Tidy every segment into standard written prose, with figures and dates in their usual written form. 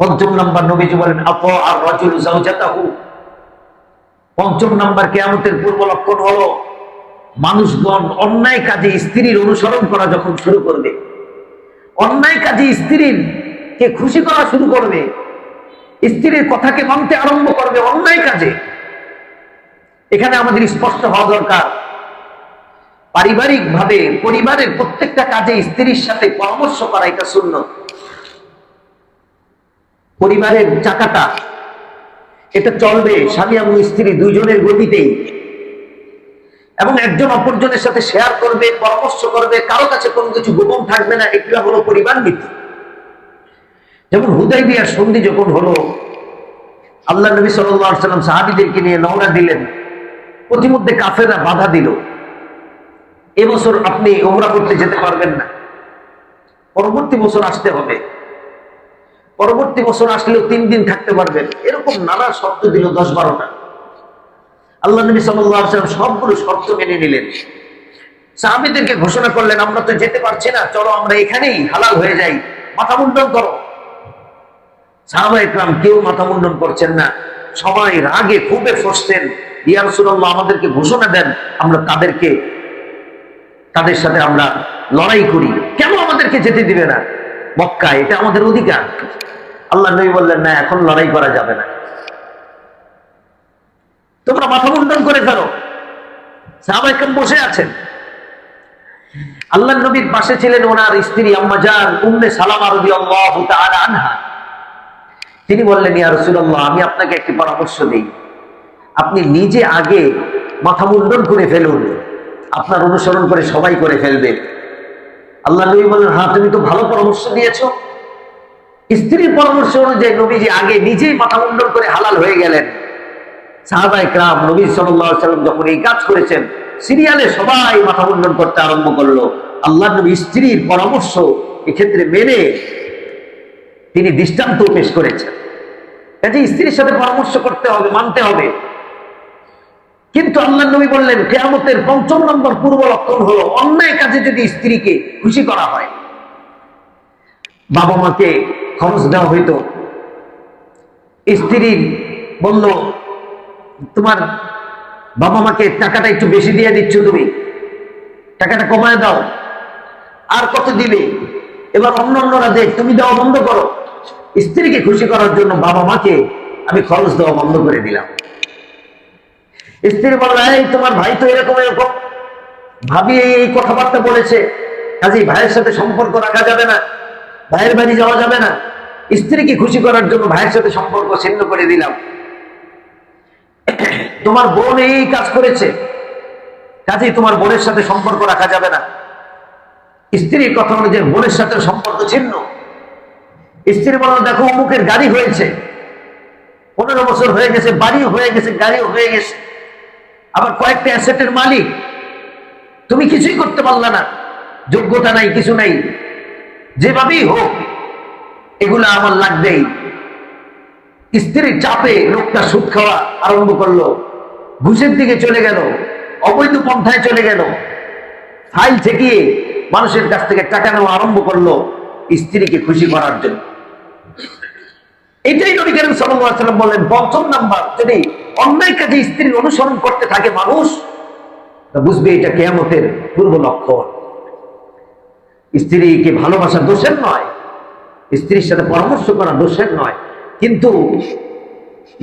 পঞ্চম নাম্বার নবীজি বলেন আতা আর রাজুল যাওজাতাহু। পঞ্চম নাম্বার কিয়ামতের পূর্ব লক্ষণ হলো মানুষগণ অন্যায় কাজে স্ত্রীর অনুসরণ করা যখন শুরু করবে, অন্যায় কাজে স্ত্রীর কে খুশি করা শুরু করবে, স্ত্রীর কথাকে মানতে আরম্ভ করবে অন্যায় কাজে। এখানে আমাদের স্পষ্ট হওয়া দরকার, পারিবারিক ভাবে পরিবারের প্রত্যেকটা কাজে স্ত্রীর সাথে পরামর্শ করা এটা সুন্নত। পরিবারের চাকাটা এটা চলবে স্বামী এবং স্ত্রী দুইজনের গতিতেই, এবং একজন অপরজনের সাথে শেয়ার করবে, পরামর্শ করবে, কারো কাছে কোনো কিছু গোপন থাকবে না। এটা হলো পরিবার নীতি। যেমন হুদাইবিয়ার সন্ধি যখন হলো, আল্লাহ নবী সাল্লাল্লাহু আলাইহি ওয়াসাল্লাম সাহাবীদেরকে নিয়ে রওনা দিলেন, প্রতিমধ্যে কাফেররা বাধা দিল, এবছর আপনি উমরা করতে যেতে পারবেন না, পরবর্তী বছর আসতে হবে, পরবর্তী বছর আসলেও 3 দিন থাকতে পারবেন, এরকম নানা শর্ত দিল 10-12টা। আল্লাহ নবী সাল্লাল্লাহু আলাইহি ওয়াসাল্লাম সবগুলো শর্ত মেনে নিলেন। সাহাবীদেরকে ঘোষণা করলেন, আমরা তো যেতে পারছি না, চলো আমরা এখানেই হালাল হয়ে যাই, মাথা মুন্ডন করো। সাহাবায়ে কেরাম কেউ মাথা মুন্ডন করছেন না, সবাই রাগে ক্ষোভে ফসছেন, ইয়া রাসূলুল্লাহ আমাদেরকে ঘোষণা দেন, আমরা তাদের সাথে আমরা লড়াই করি, কেন আমাদেরকে যেতে দিবে না মক্কায়, এটা আমাদের অধিকার। আল্লাহ নবী বললেন, না এখন লড়াই করা যাবে না, তোমরা মাথা মুন্ডন করে ফেলো। সাহাবায়ে কেরাম বসে আছেন। আল্লাহ নবীর পাশে ছিলেন ওনার স্ত্রী আম্মা জান উম্মে সালামা রাদিয়াল্লাহু তাআলা আনহা। তিনি বললেন, ইয়া রাসূলুল্লাহ আমি আপনাকে একটি পরামর্শ দেই, আপনি নিজে আগে মাথা মুন্ডন করে ফেলুন, আপনার অনুসরণ করে সবাই করে ফেলবে। আল্লাহ নবী বললেন, হ্যাঁ তুমি তো ভালো পরামর্শ দিয়েছো। স্ত্রীর পরামর্শ অনুযায়ী নবীজি আগে নিজেই মাথা মুন্ডন করে হালাল হয়ে গেলেন। সাহাবায়ে কেরাম নবী সাল্লাল্লাহু আলাইহি ওয়াসাল্লাম যখন এই কাজ করেছেন, সিরিয়ালে সবাই মাথা মুন্ডন করতে আরম্ভ করলো। আল্লাহ নবী স্ত্রীর পরামর্শ এক্ষেত্রে মেনে তিনি দৃষ্টান্ত পেশ করেছেন। কাজে স্ত্রীর সাথে পরামর্শ করতে হবে, মানতে হবে। কিন্তু আল্লাহ নবী বললেন, কিয়ামতের 5ম নম্বর পূর্ব লক্ষণ হলো অন্যায় কাজে যদি স্ত্রীকে খুশি করা হয়। বাবা মাকে খরচ দেওয়া হইতো, স্ত্রী বলল, তোমার বাবা মাকে টাকাটা একটু বেশি দিয়ে দিচ্ছ, তুমি টাকাটা কমায় দাও, আর কত দিবে, এবার অন্যরা দেখ, তুমি দেওয়া বন্ধ করো। স্ত্রীকে খুশি করার জন্য বাবা মাকে আমি খরচ দেওয়া বন্ধ করে দিলাম। স্ত্রী বলল, এই তোমার ভাই তো এরকম এরকম, ভাবি এই কথাবার্তা বলেছে, কাজেই ভাইয়ের সাথে সম্পর্ক রাখা যাবে না, ভাইয়ের বাড়ি যাওয়া যাবে না। স্ত্রীকে খুশি করার জন্য ভাইয়ের সাথে সম্পর্ক ছিন্ন করে দিলাম। তোমার বোন এই কাজ করেছে, কাজেই তোমার বোনের সাথে সম্পর্ক রাখা যাবে না। স্ত্রীর কথা অনুযায়ী বোনের সাথে সম্পর্ক ছিন্ন। স্ত্রী বলল, দেখো অমুকের গাড়ি হয়েছে, 15 বছর হয়ে গেছে, বাড়িও হয়ে গেছে, গাড়িও হয়ে গেছে, আবার কয়েকটা অ্যাসেটের মালিক, তুমি কিছুই করতে পারলা না, যোগ্যতা নাই, কিছু নাই, যেভাবেই হোক এগুলা আমার লাগবেই। স্ত্রীর চাপে লোকটা সুদ খাওয়া আরম্ভ করলো, ঘুষের দিকে চলে গেল, অবৈধ পন্থায় চলে গেল, ফাইল ঠেকিয়ে মানুষের কাছ থেকে টাকা নেওয়া আরম্ভ করলো স্ত্রীকে খুশি করার জন্য। এটাই নবী করিম সাল্লাল্লাহু আলাইহি ওয়াসাল্লাম বললেন, 5ম নাম্বার, যদি অন্যায় কাজে স্ত্রীর অনুসরণ করতে থাকে মানুষ, বুঝবে এটা কিয়ামতের পূর্ব লক্ষণ। স্ত্রীকে ভালোবাসা দোষের নয়, স্ত্রীর সাথে পরামর্শ করা দোষের নয়, কিন্তু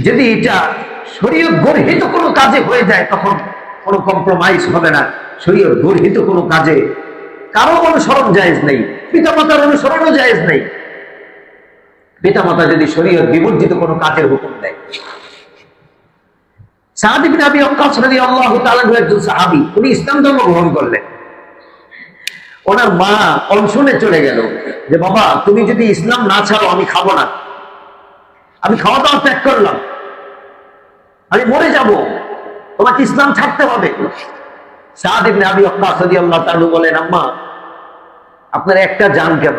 যদি এটা শরীয়ত গর্হিত কোনো কাজে হয়ে যায়, তখন কোনো কম্প্রোমাইজ হবে না। শরীয়ত গর্হিত কোনো কাজে কারো অনুসরণ জায়েজ নেই, পিতামাতার অনুসরণও জায়েজ নেই। পিতামাতা যদি শরীয়ত বিবর্জিত কোনো কাজের হুকুম দেয়। সাদ ইবনে আবি ওয়াক্কাস রাদিয়াল্লাহু তাআলা একজন সাহাবী, উনি ইসলাম ধর্ম গ্রহণ করলেন। ওনার মা অনশনে চলে গেল যে, বাবা তুমি যদি ইসলাম না ছাড়ো আমি খাবো না, আমি খাওয়া দাওয়া ত্যাগ করলাম, আমি মরে যাব, তোমাকে ইসলাম ছাড়তে হবে। সাদ ইবনে আবি ওয়াক্কাস রাদিয়াল্লাহু তাআলা বলেন, আম্মা আপনার একটা জান কেন,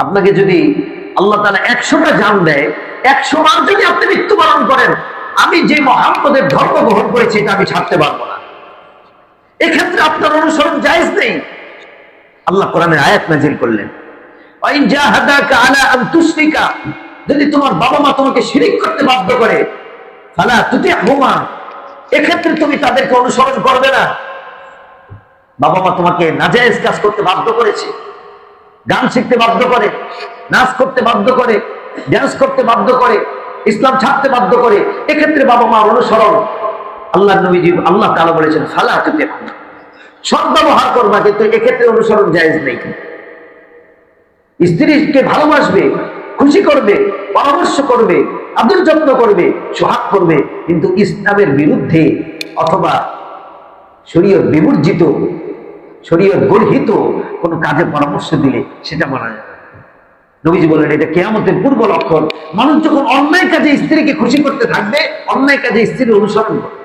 আপনাকে যদি আল্লাহ তাআলা 100টা জান দেয়, 100 বার যদি আপনি মৃত্যুবরণ করেন, আমি যে মুহাম্মদের ধর্ম গ্রহণ করেছি এটা আমি ছাড়তে পারবো না। এক্ষেত্রে আপনার অনুসরণ জায়েজ নেই। আল্লাহ কোরআনে আয়াত নাযিল করলেন, ওয়াইন জাহাদাকা আলা আন তুশরিকা যদি তোমার বাবা মা তোমাকে শিরিক করতে বাধ্য করে, ফালা তুতিহুমা, এক্ষেত্রে তুমি তাদেরকে অনুসরণ করবে না। বাবা মা তোমাকে নাজায়েজ কাজ করতে বাধ্য করেছে, গান শিখতে বাধ্য করে, নাচ করতে বাধ্য করে, ড্যান্স করতে বাধ্য করে, ইসলাম ছাড়তে বাধ্য করে, এক্ষেত্রে বাবা মার অনুসরণ, আল্লাহ নবীজি আল্লাহ তাআলা বলেছেন ফালা তুতিহুমা, সদ্ব্যবহার করবা, কিন্তু এক্ষেত্রে অনুসরণ জায়েজ নেই। স্ত্রীকে ভালোবাসবে, খুশি করবে, পরামর্শ করবে, আদর যত্ন করবে, সোহাগ করবে, কিন্তু ইসলামের বিরুদ্ধে অথবা শরীয়ত বিবর্জিত, শরীয়ত গর্হিত কোন কাজে পরামর্শ দিলে সেটা মানা যাবে না। নবীজি বললেন এটা কিয়ামতের পূর্ব লক্ষণ। মানুষ যখন অন্যায় কাজে স্ত্রীকে খুশি করতে থাকবে, অন্যায় কাজে স্ত্রীর অনুসরণ করবে।